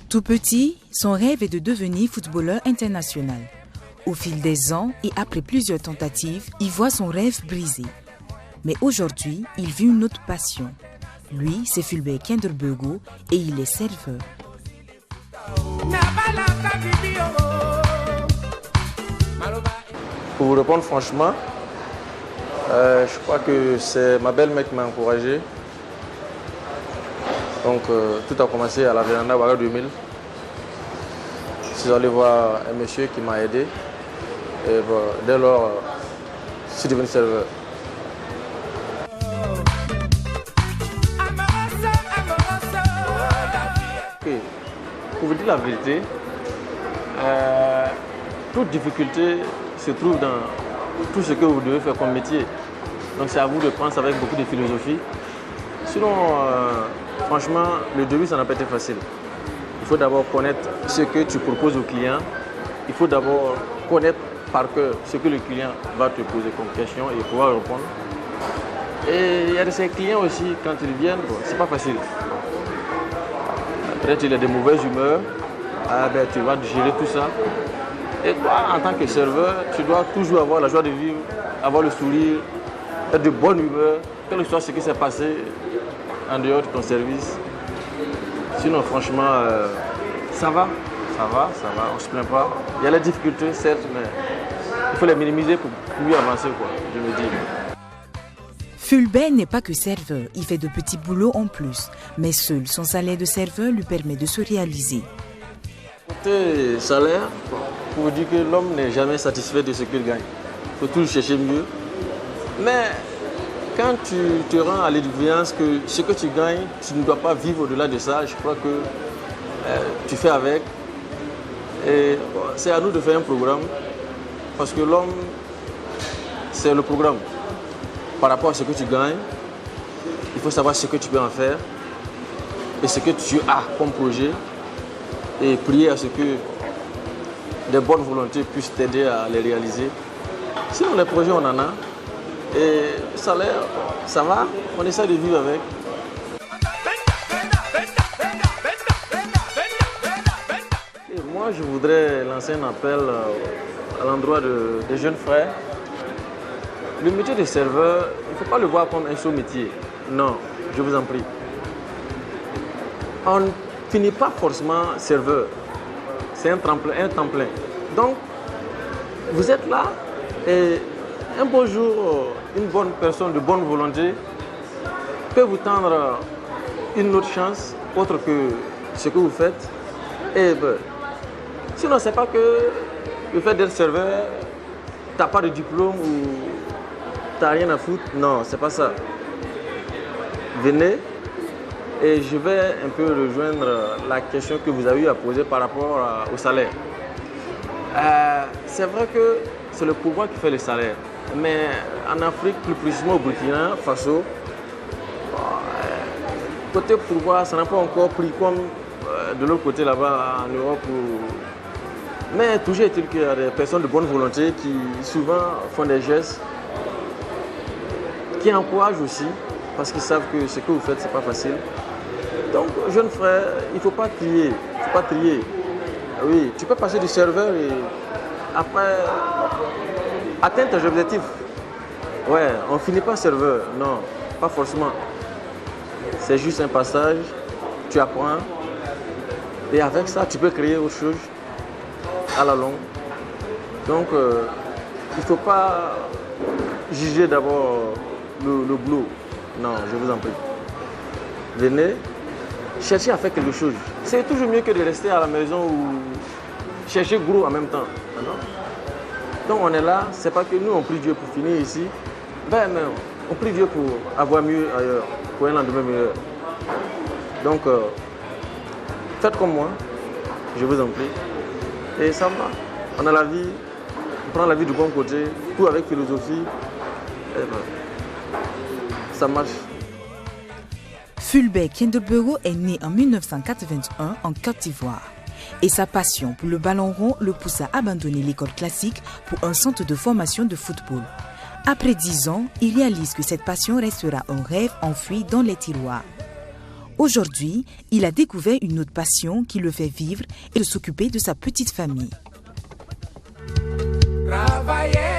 Tout petit, son rêve est de devenir footballeur international. Au fil des ans et après plusieurs tentatives, il voit son rêve brisé. Mais aujourd'hui, il vit une autre passion. Lui, c'est Fulbert Kindelbergo et il est serveur. Pour vous répondre franchement, je crois que c'est ma belle-mère qui m'a encouragé. Donc tout a commencé à la Véranda Ouaga 2000. Je suis allé voir un monsieur qui m'a aidé. Et bon, dès lors, je suis devenu serveur. Okay. Pour vous dire la vérité, toute difficulté se trouve dans tout ce que vous devez faire comme métier. Donc c'est à vous de prendre ça avec beaucoup de philosophie. Sinon, franchement, le début, ça n'a pas été facile. Il faut d'abord connaître ce que tu proposes au client. Il faut d'abord connaître par cœur ce que le client va te poser comme question et pouvoir répondre. Et il y a de ces clients aussi, quand ils viennent, bon, c'est pas facile. Peut-être il a de mauvaises humeurs, tu vas gérer tout ça. Et toi, en tant que serveur, tu dois toujours avoir la joie de vivre, avoir le sourire, être de bonne humeur, quel que soit ce qui s'est passé en dehors de ton service. Sinon, franchement, ça va, on ne se plaint pas. Il y a les difficultés, certes, mais il faut les minimiser pour mieux avancer, quoi, je me dis. Fulbert n'est pas que serveur, il fait de petits boulots en plus. Mais seul son salaire de serveur lui permet de se réaliser. Côté salaire, pour vous dire que l'homme n'est jamais satisfait de ce qu'il gagne. Il faut toujours chercher mieux. Mais quand tu te rends à l'évidence que ce que tu gagnes, tu ne dois pas vivre au-delà de ça, je crois que tu fais avec. Et bon, c'est à nous de faire un programme, parce que l'homme, c'est le programme. Par rapport à ce que tu gagnes, il faut savoir ce que tu peux en faire et ce que tu as comme projet et prier à ce que des bonnes volontés puissent t'aider à les réaliser. Sinon, les projets, on en a. Et le salaire, ça va, on essaie de vivre avec. Et moi, je voudrais lancer un appel à l'endroit des jeunes frères. Le métier de serveur, il ne faut pas le voir comme un sous-métier. Non, je vous en prie. On ne finit pas forcément serveur. C'est un temps plein. Donc, vous êtes là et un beau jour, une bonne personne de bonne volonté peut vous tendre une autre chance, autre que ce que vous faites. Et ben, sinon, ce n'est pas que le fait d'être serveur, tu n'as pas de diplôme ou tu n'as rien à foutre. Non, c'est pas ça. Venez et je vais un peu rejoindre la question que vous avez eu à poser par rapport au salaire. C'est vrai que c'est le pouvoir qui fait le salaire. Mais en Afrique, plus précisément au Burkina Faso, côté pouvoir, ça n'a pas encore pris comme de l'autre côté là-bas en Europe. Mais toujours est-il qu'il y a des personnes de bonne volonté qui souvent font des gestes qui encouragent aussi, parce qu'ils savent que ce que vous faites, c'est pas facile. Donc, jeune frère, il ne faut pas trier. Il faut pas trier. Oui, tu peux passer du serveur et après atteindre tes objectifs. Ouais, on ne finit pas serveur. Non, pas forcément. C'est juste un passage, tu apprends. Et avec ça, tu peux créer autre chose à la longue. Donc, il ne faut pas juger d'abord le boulot. Non, je vous en prie. Venez, cherchez à faire quelque chose. C'est toujours mieux que de rester à la maison ou chercher gros en même temps. Non? Donc on est là, c'est pas que nous on prie Dieu pour finir ici, mais on prie Dieu pour avoir mieux ailleurs, pour un lendemain meilleur. Donc faites comme moi, je vous en prie. Et ça va. On a la vie, on prend la vie du bon côté, tout avec philosophie. Et ben, ça marche. Fulbert Kindelbergo est né en 1981 en Côte d'Ivoire. Et sa passion pour le ballon rond le pousse à abandonner l'école classique pour un centre de formation de football. Après 10 ans, il réalise que cette passion restera un rêve enfoui dans les tiroirs. Aujourd'hui, il a découvert une autre passion qui le fait vivre et de s'occuper de sa petite famille. Travailler